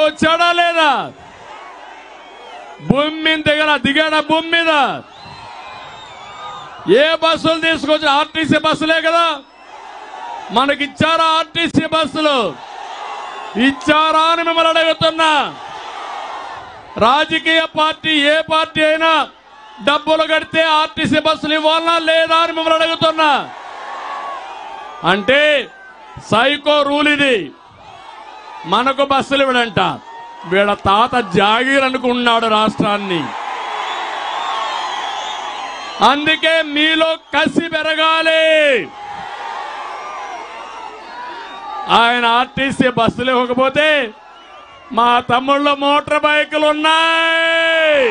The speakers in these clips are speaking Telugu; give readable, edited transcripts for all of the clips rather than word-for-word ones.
వచ్చాడా లేదా? భూమి మీద దిగాడా? భూమి మీద ఏ బస్సులు తీసుకొచ్చి? ఆర్టీసీ బస్సులే కదా మనకిచ్చారా? ఆర్టీసీ బస్సులు ఇచ్చారా అని మిమ్మల్ని అడుగుతున్నా. రాజకీయ పార్టీ ఏ పార్టీ అయినా డబ్బులు కడితే ఆర్టీసీ బస్సులు ఇవ్వాలనా లేదా అని మిమ్మల్ని అడుగుతున్నా. అంటే సైకో రూల్ ఇది. మనకు బస్సులు ఇవ్వడంట, వీళ్ళ తాత జాగీర్ అనుకున్నాడు రాష్ట్రాన్ని. అందుకే మీలో కసి పెరగాలి. ఆయన ఆర్టీసీ బస్సులు ఇవ్వకపోతే మా తమ్ముళ్ళ మోటార్ బైకులు ఉన్నాయి.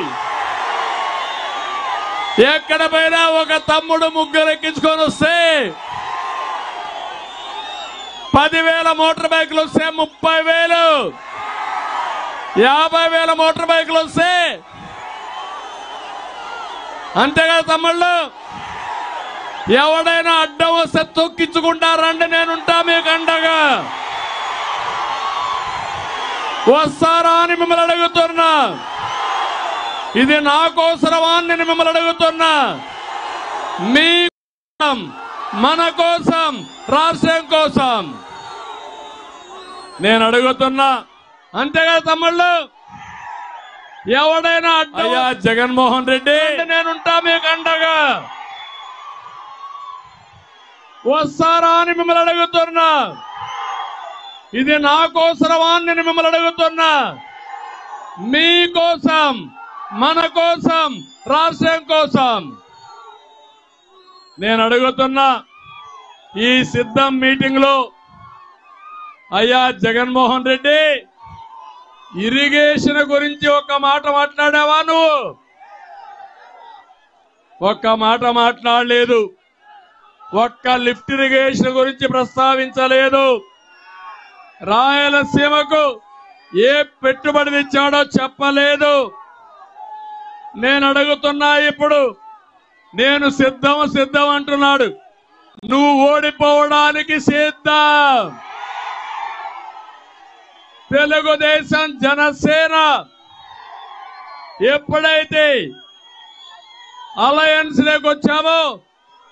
ఎక్కడ పోయినా ఒక తమ్ముడు ముగ్గురు ఎక్కించుకొని వస్తే 10,000 మోటార్ బైకులు వస్తే 30,000, 50,000 మోటార్ బైకులు వస్తే అంతేగా తమ్ముళ్ళు. ఎవడైనా అడ్డం వస్తే తొక్కించుకుంటారండి, నేనుంటా మీకు అండగా. వస్తారా అని మిమ్మల్ని అడుగుతున్నా. ఇది నా కోసరమా అని నేను మిమ్మల్ని అడుగుతున్నా. మీ కోసం, మన కోసం, రాష్ట్రం కోసం నేను అడుగుతున్నా. అంతేగా తమ్ముళ్ళు. ఎవడైనా అయ్యా జగన్మోహన్ రెడ్డి, నేనుంటా మీకు అండగా. వస్తారా అని మిమ్మల్ని అడుగుతున్నా. ఇది నా కోసరమా అని నేను మిమ్మల్ని అడుగుతున్నా. మీ కోసం, మన కోసం, రాష్ట్రం కోసం నేను అడుగుతున్నా. ఈ సిద్ధం మీటింగ్ లో అయ్యా జగన్మోహన్ రెడ్డి, ఇరిగేషన్ గురించి ఒక్క మాట మాట్లాడావా? నువ్వు ఒక్క మాట మాట్లాడలేదు. ఒక్క లిఫ్ట్ ఇరిగేషన్ గురించి ప్రస్తావించలేదు. రాయలసీమకు ఏ పెట్టుబడి తెచ్చాడో చెప్పలేదు. నేను అడుగుతున్నా ఇప్పుడు. నేను సిద్ధం అంటున్నాడు. నువ్వు ఓడిపోవడానికి సిద్ధం. తెలుగుదేశం, జనసేన ఎప్పుడైతే అలయన్స్ లోకి వచ్చామో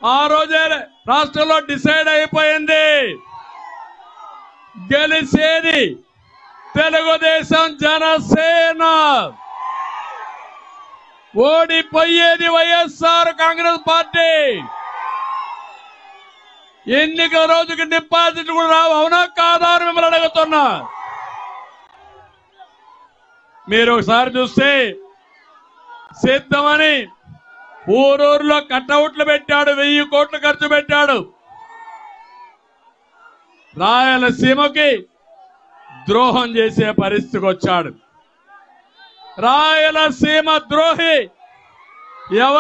ఆ రోజే రాష్ట్రంలో డిసైడ్ అయిపోయింది. గెలిచేది తెలుగుదేశం, జనసేన. ఓడిపోయేది వైఎస్ఆర్ కాంగ్రెస్ పార్టీ. ఎన్నికల రోజుకి డిపాజిట్ కూడా రావు. అవునా కాదా అని మిమ్మల్ని అడుగుతున్నా. మీరు ఒకసారి చూస్తే సిద్ధమని ఊరూరులో కట్అవుట్లు పెట్టాడు. 1000 కోట్లు ఖర్చు పెట్టాడు. రాయలసీమకి ద్రోహం చేసే పరిస్థితికి వచ్చాడు. రాయలసీమ ద్రోహి ఎవరు?